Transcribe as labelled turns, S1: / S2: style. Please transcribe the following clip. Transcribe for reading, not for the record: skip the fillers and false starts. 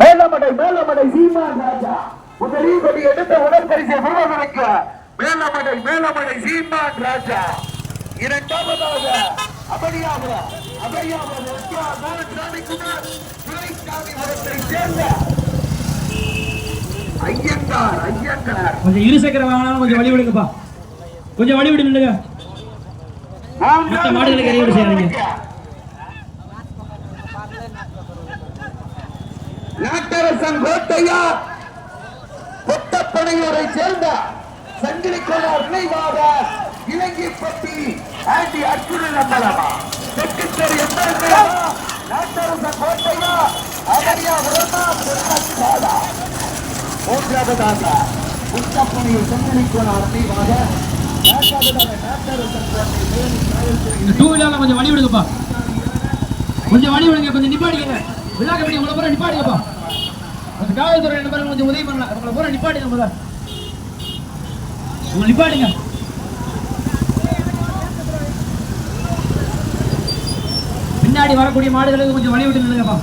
S1: மேலமடை சீமான் ராஜா முதலில் கொடி எடுத்த உடற்பரிசை பெறுவதற்க மேலமடை சீமான் ராஜா. இரண்டாவதாக சேர்ந்த ஐயங்கார்
S2: கொஞ்சம் இருசக்கர வாங்கினாலும் கொஞ்சம் வழி விடுங்கப்பா, கொஞ்சம் வழி விடு நில்லுங்க. மற்ற மாடுகளுக்கு இடையூறு செய்யாதீங்க.
S1: நாட்டரசன் கோட்டையா கொட்டப்படையூரை சேர்ந்த சங்கிலி கொள்ளார் நினைவாக இலங்கைப்பட்டி ஆண்டி அர்ஜுனன் அம்பலமா செக்கச்சேரி நாட்டரசன் கோட்டையா அகரியா மூன்றாவதாக கொட்டப்படையூர் சங்கிலி கொள்ளார் நினைவாக
S2: டூ வீலர்ல கொஞ்சம் வழி விடுங்கப்பா, கொஞ்சம் வழி விடுங்க, கொஞ்சம் நிப்பாடிங்க. விழா கமிட்டி உங்களை பூரா நிப்பாடிங்கப்பா. அந்த காவல்துறை நண்பர்கள் கொஞ்சம் உதவி பண்ணலாம், உங்களை பூரா நிப்பாடிங்க. முதல்ல உங்களை நிப்பாடுங்க. பின்னாடி வரக்கூடிய மாடுகளுக்கு கொஞ்சம் வழி விட்டு நில்லுங்கப்பா.